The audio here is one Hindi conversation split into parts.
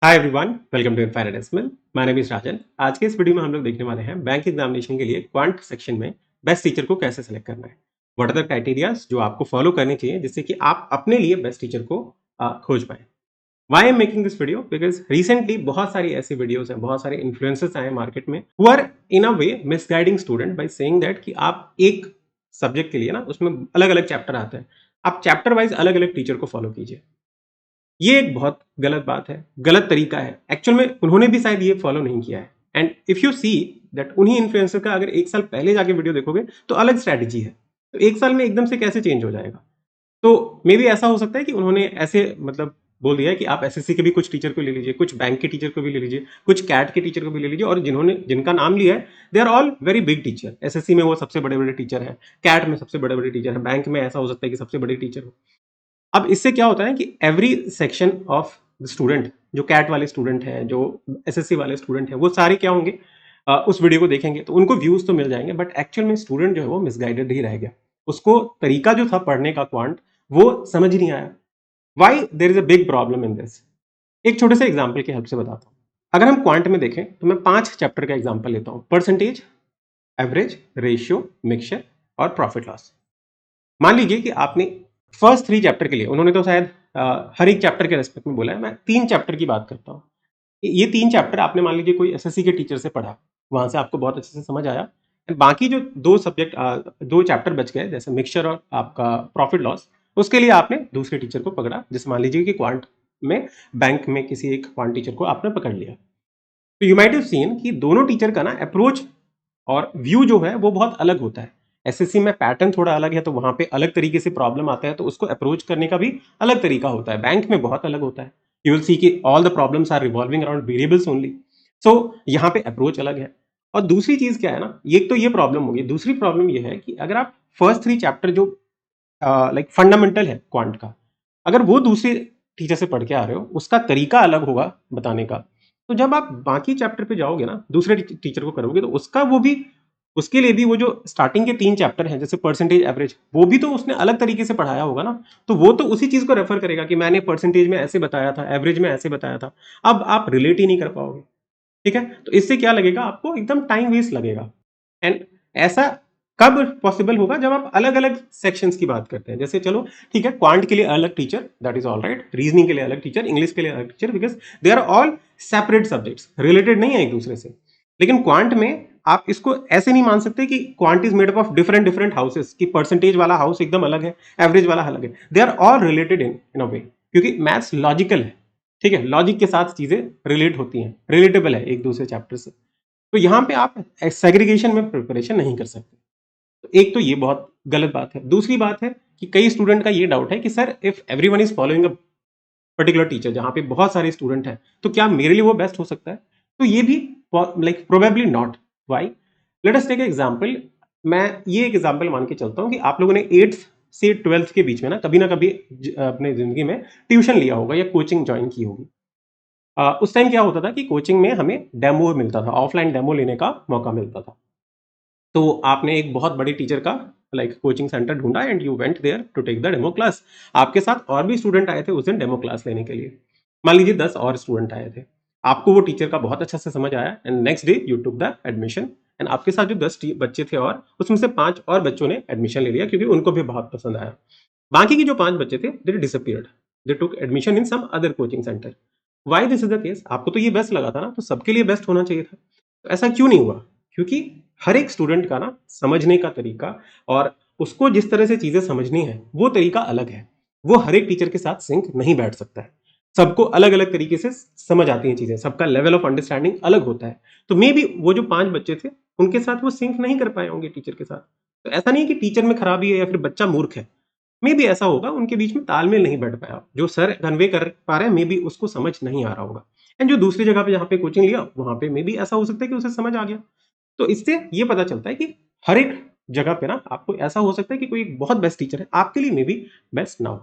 Hi everyone, welcome to infinite decimal. My name is Rajan. आज के इस वीडियो में हम लोग देखने वाले हैं बैंक एग्जामिनेशन के लिए क्वांट सेक्शन में बेस्ट टीचर को कैसे सेलेक्ट करना है। व्हाट आर द क्राइटेरियाज जो आपको फॉलो करने चाहिए जिससे कि आप अपने लिए बेस्ट टीचर को खोज पाए। Why I am making this video because recently बहुत सारी ऐसी वीडियोस हैं, बहुत सारे इन्फ्लुएंसर्स आए मार्केट में who are in a way misguiding student by saying that कि आप एक सब्जेक्ट के लिए ना उसमें अलग अलग चैप्टर आते हैं, आप चैप्टर वाइज अलग अलग टीचर को फॉलो कीजिए। ये एक बहुत गलत बात है, गलत तरीका है। एक्चुअल में उन्होंने भी शायद ये फॉलो नहीं किया है। And if you see that उन्हीं इन्फ्लुएंसर का अगर एक साल पहले जाके वीडियो देखोगे तो अलग स्ट्रैटेजी है। तो एक साल में एकदम से कैसे चेंज हो जाएगा? तो मे बी ऐसा हो सकता है कि उन्होंने ऐसे मतलब बोल दिया है कि आप एसएससी के भी कुछ टीचर को ले लीजिए, कुछ बैंक के टीचर को भी ले लीजिए, कुछ कैट के टीचर को भी ले लीजिए, और जिनका नाम लिया है they are all very big teacher. SSC में वो सबसे बड़े बड़े टीचर हैं, कैट में सबसे बड़े बड़े टीचर हैं, बैंक में ऐसा हो सकता है कि सबसे बड़े टीचर हो। अब इससे क्या होता है कि every section of the student, जो कैट वाले स्टूडेंट हैं, जो एसएससी वाले स्टूडेंट हैं, वो सारे क्या होंगे, उस वीडियो को देखेंगे तो उनको व्यूज तो मिल जाएंगे, बट एक्चुअल में स्टूडेंट जो है वो मिसगाइडेड ही रह गया। उसको तरीका जो था पढ़ने का क्वांट वो समझ नहीं आया। Why there is a big problem in this? एक छोटे से एग्जाम्पल की हेल्प से बताता हूँ। अगर हम क्वांट में देखें तो मैं 5 चैप्टर का एग्जाम्पल लेता हूँ: परसेंटेज, एवरेज, रेशियो, मिक्सचर और प्रॉफिट लॉस। मान लीजिए कि आपने फर्स्ट 3 चैप्टर के लिए, उन्होंने तो शायद हर एक चैप्टर के रेस्पेक्ट में बोला है, मैं 3 चैप्टर की बात करता हूँ। ये 3 चैप्टर आपने मान लीजिए कोई एसएससी के टीचर से पढ़ा, वहां से आपको बहुत अच्छे से समझ आया। बाकी जो 2 चैप्टर बच गए, जैसे मिक्सचर और आपका प्रॉफिट लॉस, उसके लिए आपने दूसरे टीचर को पकड़ा। जैसे मान लीजिए कि क्वांट में बैंक में किसी एक क्वांट टीचर को आपने पकड़ लिया। तो यू माइट हैव सीन कि दोनों टीचर का ना अप्रोच और व्यू जो है वो बहुत अलग होता है। एसएससी में पैटर्न थोड़ा अलग है, तो वहां पे अलग तरीके से प्रॉब्लम आता है, तो उसको अप्रोच करने का भी अलग तरीका होता है। बैंक में बहुत अलग होता है। यू विल सी कि all the problems are revolving around variables only. So यहाँ पे अप्रोच अलग है। और दूसरी चीज क्या है ना, एक तो ये प्रॉब्लम होगी, दूसरी प्रॉब्लम ये है कि अगर आप फर्स्ट 3 चैप्टर जो लाइक फंडामेंटल है क्वांट का, अगर वो दूसरे टीचर से पढ़ के आ रहे हो, उसका तरीका अलग होगा बताने का, तो जब आप बाकी चैप्टर पे जाओगे ना, दूसरे टीचर को करोगे, तो उसका वो भी, उसके लिए भी वो जो स्टार्टिंग के 3 चैप्टर हैं, जैसे परसेंटेज, एवरेज, वो भी तो उसने अलग तरीके से पढ़ाया होगा ना। तो वो तो उसी चीज को रेफर करेगा कि मैंने परसेंटेज में ऐसे बताया था, एवरेज में ऐसे बताया था। अब आप रिलेट ही नहीं कर पाओगे। ठीक है, तो इससे क्या लगेगा आपको, एकदम टाइम वेस्ट लगेगा। एंड ऐसा कब पॉसिबल होगा, जब आप अलग अलग सेक्शंस की बात करते हैं। जैसे चलो ठीक है, क्वांट के लिए अलग teacher, that is all right, reasoning के लिए अलग टीचर, इंग्लिश के लिए अलग teacher, because they are all separate subjects, related नहीं है एक दूसरे से। लेकिन क्वांट में आप इसको ऐसे नहीं मान सकते कि quant is made up of different different houses, कि परसेंटेज वाला हाउस एकदम अलग है, एवरेज वाला अलग है। They are all related in a वे, क्योंकि मैथ्स लॉजिकल है। ठीक है, लॉजिक के साथ चीजें रिलेट होती हैं, रिलेटेबल है एक दूसरे चैप्टर से। तो यहाँ पे आप सेग्रीगेशन में प्रिपरेशन नहीं कर सकते। तो एक तो ये बहुत गलत बात है। दूसरी बात है कि कई स्टूडेंट का ये डाउट है कि sir, if everyone is following a particular teacher, जहाँ पे बहुत सारे स्टूडेंट हैं, तो क्या मेरे लिए वो बेस्ट हो सकता है? तो ये भी like probably not. Why? Let us take example. मैं ये एक एग्जांपल मान के चलता हूँ कि आप लोगों ने 8th से 12th के बीच में ना कभी अपने जिंदगी में ट्यूशन लिया होगा या कोचिंग ज्वाइन की होगी। उस टाइम क्या होता था कि कोचिंग में हमें डेमो मिलता था, ऑफलाइन डेमो लेने का मौका मिलता था। तो आपने एक बहुत बड़े टीचर का लाइक कोचिंग सेंटर ढूंढा and you went there to take the demo class. आपके साथ और भी स्टूडेंट आए थे उस दिन डेमो क्लास लेने के लिए। मान लीजिए 10 और स्टूडेंट आए थे। आपको वो टीचर का बहुत अच्छा से समझ आया and next day you took the admission. And आपके साथ जो 10 बच्चे थे, और उसमें से 5 और बच्चों ने एडमिशन ले लिया क्योंकि उनको भी बहुत पसंद आया। बाकी के जो 5 बच्चे थे they disappeared, they took admission in some other coaching centre. Why this is the case? आपको तो ये बेस्ट लगा था ना, तो सबके लिए बेस्ट होना चाहिए था। तो ऐसा क्यों नहीं हुआ? क्योंकि हर एक स्टूडेंट का ना समझने का तरीका और उसको जिस तरह से चीजें समझनी है वो तरीका अलग है। वो हर एक टीचर के साथ सिंक नहीं बैठ सकता है। सबको अलग अलग तरीके से समझ आती हैं चीजें, सबका लेवल ऑफ अंडरस्टैंडिंग अलग होता है। तो मे बी वो जो 5 बच्चे थे उनके साथ वो सिंक नहीं कर पाए होंगे टीचर के साथ। तो ऐसा नहीं है कि टीचर में खराबी है या फिर बच्चा मूर्ख है। मे बी ऐसा होगा, उनके बीच में तालमेल नहीं बैठ पाया, जो सर कन्वे कर पा रहे हैं मे बी उसको समझ नहीं आ रहा होगा। एंड जो दूसरी जगह पे जहाँ पे कोचिंग लिया वहां पे मे बी ऐसा हो सकता है कि उसे समझ आ गया। तो इससे ये पता चलता है कि हर एक जगह पे ना आपको ऐसा हो सकता है कि कोई एक बहुत बेस्ट टीचर है, आपके लिए मे बी बेस्ट ना हो।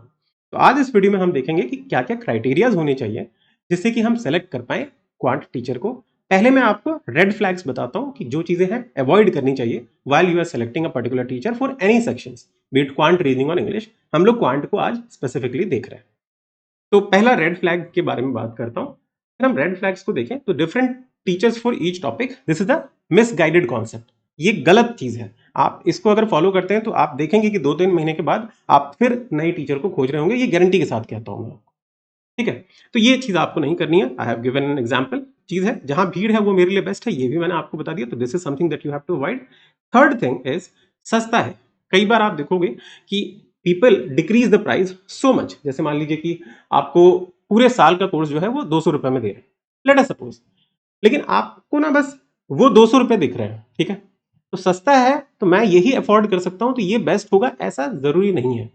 तो आज इस वीडियो में हम देखेंगे कि क्या क्या क्राइटेरियाज होने चाहिए जिससे कि हम सेलेक्ट कर पाए क्वांट टीचर को। पहले मैं आपको रेड फ्लैग्स बताता हूं कि जो चीजें हैं अवॉइड करनी चाहिए while you are selecting a particular teacher for any sections, be it quant, reasoning और इंग्लिश। हम लोग क्वांट को आज स्पेसिफिकली देख रहे हैं। तो पहला रेड फ्लैग के बारे में बात करता हूं। हम रेड फ्लैग्स को देखें तो different teachers for each topic, this is the misguided concept. ये गलत चीज है। आप इसको अगर फॉलो करते हैं तो आप देखेंगे कि 2-3 महीने के बाद आप फिर नए टीचर को खोज रहे होंगे, ये गारंटी के साथ कहता हूं मैं। ठीक है, तो ये चीज आपको नहीं करनी है। I have given an example. चीज है जहां भीड़ है वो मेरे लिए बेस्ट है, ये भी मैंने आपको बता दिया, तो this is something that you have to avoid. Third thing is सस्ता है। कई बार आप देखोगे कि people decrease the price so much. जैसे मान लीजिए कि आपको पूरे साल का कोर्स जो है वो 200 रुपए में दे रहे हैं, लेट अस सपोज, लेकिन आपको ना बस वो 200 रुपए दिख रहे हैं। ठीक है, तो सस्ता है तो मैं यही अफोर्ड कर सकता हूं तो ये बेस्ट होगा, ऐसा जरूरी नहीं है।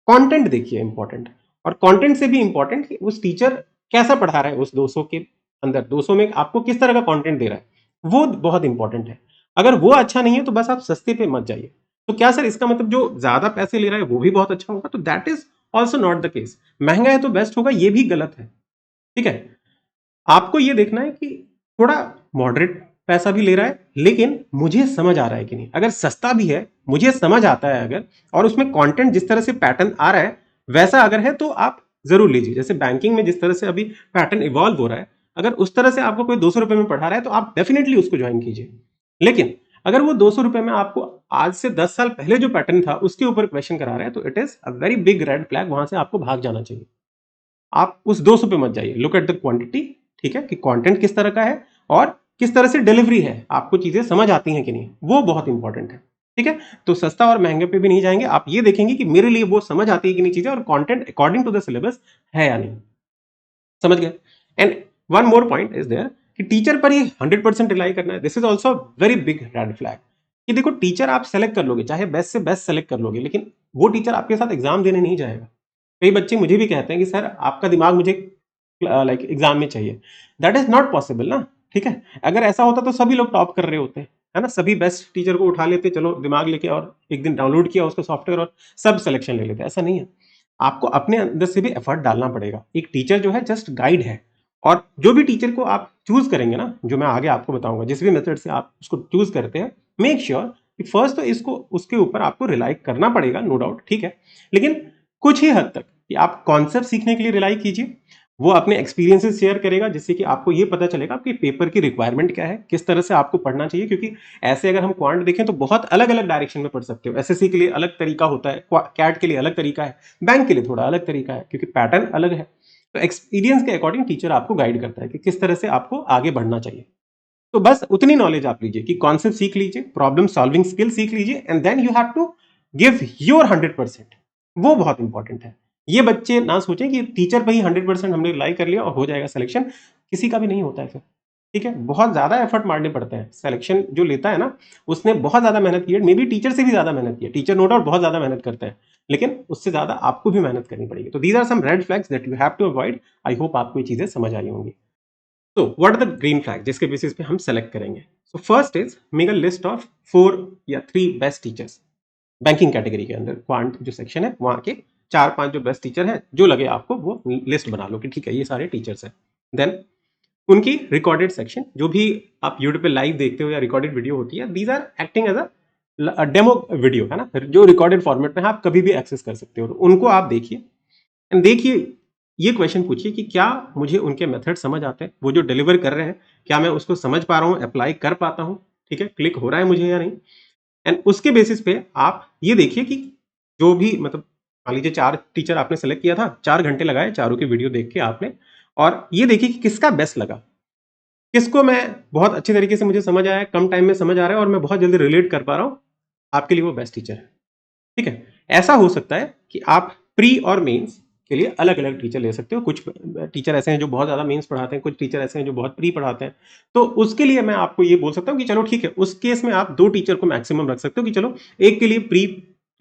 कंटेंट देखिए इंपॉर्टेंट, और कंटेंट से भी इंपॉर्टेंट कि उस टीचर कैसा पढ़ा रहा है उस 200 के अंदर, 200 में आपको किस तरह का कंटेंट दे रहा है, वो बहुत इंपॉर्टेंट है। अगर वो अच्छा नहीं है तो बस आप सस्ते पे मत जाइए। तो क्या सर इसका मतलब जो ज्यादा पैसे ले रहा है वो भी बहुत अच्छा होगा? तो that is also not the case. महंगा है तो बेस्ट होगा, ये भी गलत है। ठीक है, आपको ये देखना है कि थोड़ा मॉडरेट पैसा भी ले रहा है लेकिन मुझे समझ आ रहा है कि नहीं। अगर सस्ता भी है, मुझे समझ आता है अगर, और उसमें कंटेंट जिस तरह से पैटर्न आ रहा है वैसा अगर है तो आप जरूर लीजिए। जैसे बैंकिंग में जिस तरह से अभी पैटर्न इवॉल्व हो रहा है, अगर उस तरह से आपको कोई 200 रुपए में पढ़ा रहा है तो आप डेफिनेटली उसको ज्वाइन कीजिए। लेकिन अगर वो 200 रुपए में आपको आज से 10 साल पहले जो पैटर्न था उसके ऊपर क्वेश्चन करा रहा है, तो it is a very big red flag. वहां से आपको भाग जाना चाहिए। आप उस 200 पे मत जाइए। Look at the quantity. ठीक है, कि कंटेंट किस तरह का है और किस तरह से डिलीवरी है, आपको चीजें समझ आती हैं कि नहीं, वो बहुत इंपॉर्टेंट है। ठीक है, तो सस्ता और महंगे पे भी नहीं जाएंगे। आप ये देखेंगे कि मेरे लिए वो समझ आती है कि नहीं चीजें, और content according to the syllabus है या नहीं। समझ गए? And one more point is there कि टीचर पर ही 100% रिलाई करना है। This is also very big red flag. कि देखो, टीचर आप सेलेक्ट कर लोगे, चाहे बेस्ट से बेस्ट सेलेक्ट कर लोगे, लेकिन वो टीचर आपके साथ एग्जाम देने नहीं जाएगा। कई बच्चे मुझे भी कहते हैं कि सर आपका दिमाग मुझे लाइक एग्जाम में चाहिए। दैट इज नॉट पॉसिबल ना। ठीक है, अगर ऐसा होता तो सभी लोग टॉप कर रहे होते हैं, है ना, सभी बेस्ट टीचर को उठा लेते, चलो दिमाग लेके, और एक दिन डाउनलोड किया उसका सॉफ्टवेयर और सब सिलेक्शन ले लेते। ऐसा नहीं है। आपको अपने अंदर से भी एफर्ट डालना पड़ेगा। एक टीचर जो है जस्ट गाइड है, और जो भी टीचर को आप चूज करेंगे ना, जो मैं आगे आपको बताऊंगा, जिस भी मेथड से आप उसको चूज करते हैं, मेक श्योर कि फर्स्ट तो इसको उसके ऊपर आपको रिलाई करना पड़ेगा, नो डाउट। ठीक है, लेकिन कुछ ही हद तक कि आप कॉन्सेप्ट सीखने के लिए रिलाई कीजिए। वो अपने एक्सपीरियंसेस शेयर करेगा जिससे कि आपको ये पता चलेगा कि पेपर की रिक्वायरमेंट क्या है, किस तरह से आपको पढ़ना चाहिए। क्योंकि ऐसे अगर हम क्वांट देखें तो बहुत अलग अलग डायरेक्शन में पढ़ सकते हो। एसएससी के लिए अलग तरीका होता है, कैट के लिए अलग तरीका है, बैंक के लिए थोड़ा अलग तरीका है, क्योंकि पैटर्न अलग है। तो एक्सपीरियंस के अकॉर्डिंग टीचर आपको गाइड करता है कि किस तरह से आपको आगे बढ़ना चाहिए। तो बस उतनी नॉलेज आप लीजिए कि कॉन्सेप्ट सीख लीजिए, प्रॉब्लम सॉल्विंग स्किल सीख लीजिए, and then you have to give your 100%। वो बहुत इंपॉर्टेंट है। ये बच्चे ना सोचें कि टीचर पे ही 100% हमने रिलाई कर लिया और हो जाएगा सिलेक्शन। किसी का भी नहीं होता है फिर। ठीक है, बहुत ज्यादा एफर्ट मारने पड़ते हैं। सिलेक्शन जो लेता है ना, उसने बहुत ज्यादा मेहनत की है, मे बी टीचर से भी ज्यादा मेहनत की है। टीचर नो डाउट बहुत ज्यादा मेहनत करते हैं, लेकिन उससे ज्यादा आपको भी मेहनत करनी पड़ेगी। तो these are some red flags that you have to avoid. I hope आपको ये चीजें समझ आई होंगी। तो what are the green flag जिसके बेसिस पे हम सेलेक्ट करेंगे? So first is make a list of 4 या 3 बेस्ट टीचर्स। बैंकिंग कैटेगरी के अंदर क्वांट जो सेक्शन है वहां के 4-5 जो बेस्ट टीचर हैं, जो लगे आपको वो लिस्ट बना लो कि ठीक है ये सारे टीचर्स हैं। देन उनकी रिकॉर्डेड सेक्शन, जो भी आप यूट्यूब पे लाइव देखते हो या रिकॉर्डेड वीडियो होती है, these are acting as a demo video, है ना, जो रिकॉर्डेड फॉर्मेट में आप कभी भी एक्सेस कर सकते हो। तो उनको आप देखिए, एंड देखिए, ये क्वेश्चन पूछिए कि क्या मुझे उनके मेथड समझ आते हैं, वो जो डिलीवर कर रहे हैं क्या मैं उसको समझ पा रहा हूँ, अप्लाई कर पाता हूँ, ठीक है, क्लिक हो रहा है मुझे या नहीं। एंड उसके बेसिस पे आप ये देखिए कि जो भी मतलब मान लीजिए 4 टीचर आपने सेलेक्ट किया था, 4 घंटे लगाए चारों की वीडियो देख के आपने, और ये देखिए कि किसका बेस्ट लगा, किसको मैं बहुत अच्छे तरीके से मुझे समझ आया, कम टाइम में समझ आ रहा है और मैं बहुत जल्दी रिलेट कर पा रहा हूँ, आपके लिए वो बेस्ट टीचर है। ठीक है, ऐसा हो सकता है कि आप प्री और मेंस के लिए अलग अलग टीचर ले सकते हो। कुछ टीचर ऐसे हैं जो बहुत ज्यादा मेंस पढ़ाते हैं, कुछ टीचर ऐसे हैं जो बहुत प्री पढ़ाते हैं। तो उसके लिए मैं आपको ये बोल सकता हूँ कि चलो ठीक है, उस केस में आप 2 टीचर को मैक्सिमम रख सकते हो कि चलो एक के लिए प्री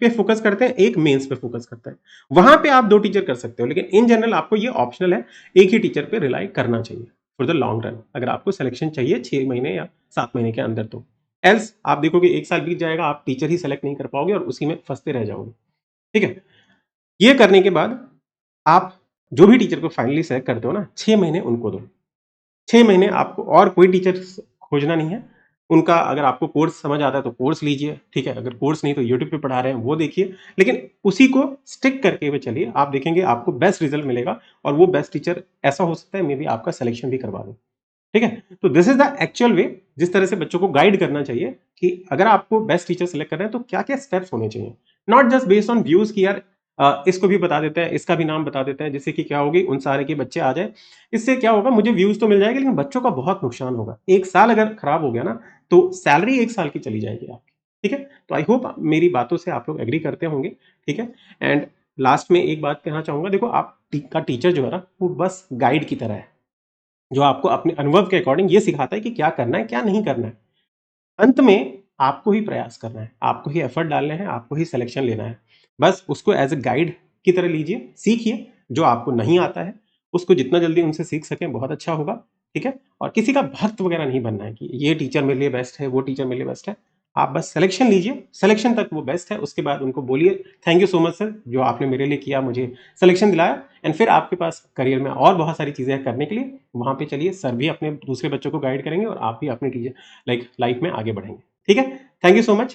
पे फोकस करते हैं, एक मेंस पे फोकस करता है। वहां पे आप 2 टीचर कर सकते हो, लेकिन इन जनरल आपको ये ऑप्शनल है, एक ही टीचर पे रिलाई करना चाहिए फॉर द लॉन्ग रन, अगर आपको सिलेक्शन चाहिए 6 महीने या 7 महीने के अंदर। तो एल्स आप देखोगे 1 साल बीत जाएगा, आप टीचर ही सेलेक्ट नहीं कर पाओगे और उसी में फंसते रह जाओगे। ठीक है, ये करने के बाद आप जो भी टीचर को फाइनली सेलेक्ट करते हो ना, 6 महीने उनको दो। 6 महीने आपको और कोई टीचर खोजना नहीं है, उनका अगर आपको कोर्स समझ आता है तो कोर्स लीजिए, ठीक है? अगर कोर्स नहीं तो यूट्यूब पे पढ़ा रहे हैं वो देखिए, लेकिन उसी को स्टिक करके हुए चलिए, आप देखेंगे आपको बेस्ट रिज़ल्ट मिलेगा और वो बेस्ट टीचर ऐसा हो सकता है मे बी आपका सिलेक्शन भी करवा दे। ठीक है? तो दिस इज़ द एक्चुअल वे जिस तरह से बच्चों को गाइड करना चाहिए कि अगर आपको बेस्ट टीचर सेलेक्ट करना है तो क्या-क्या स्टेप्स होने चाहिए। Not just based on views कि यार इसको भी बता देते हैं, इसका भी नाम बता देते हैं जिससे कि क्या होगी उन सारे के बच्चे आ जाएँ। इससे क्या होगा मुझे व्यूज़ तो मिल जाएगा लेकिन बच्चों का बहुत नुकसान होगा। 1 साल अगर खराब हो गया ना तो सैलरी 1 साल की चली जाएगी आपकी। ठीक है? तो आई होप मेरी बातों से आप लोग एग्री करते होंगे। ठीक है? एंड लास्ट में एक बात कहना चाहूँगा देखो आप का टीचर जो है ना वो बस गाइड की तरह है। जो आपको अपने अनुभव के अकॉर्डिंग ये सिखाता है कि क्या करना है, क्या नहीं करना है। अंत में आपको ही प्रयास करना है, आपको ही एफर्ट डालने हैं, आपको ही सिलेक्शन लेना है। बस उसको एज़ अ गाइड की तरह लीजिए, सीखिए, जो आपको नहीं आता है, उसको जितना जल्दी उनसे सीख सकें बहुत अच्छा होगा, ठीक है? और किसी का भक्त वगैरह नहीं बनना है कि ये टीचर मेरे लिए बेस्ट है, वो टीचर मेरे लिए बेस्ट है। आप बस सिलेक्शन लीजिए, सिलेक्शन तक वो बेस्ट है, उसके बाद उनको बोलिए, "thank you so much sir, जो आपने मेरे लिए किया, मुझे सिलेक्शन दिलाया।" एंड फिर आपके पास करियर में और बहुत सारी चीज़ें हैं करने के लिए, वहाँ पे चलिए, सर भी अपने दूसरे बच्चों को गाइड करेंगे और आप भी अपनी टीचर लाइक लाइफ में आगे बढ़ेंगे। ठीक है? Thank you so much.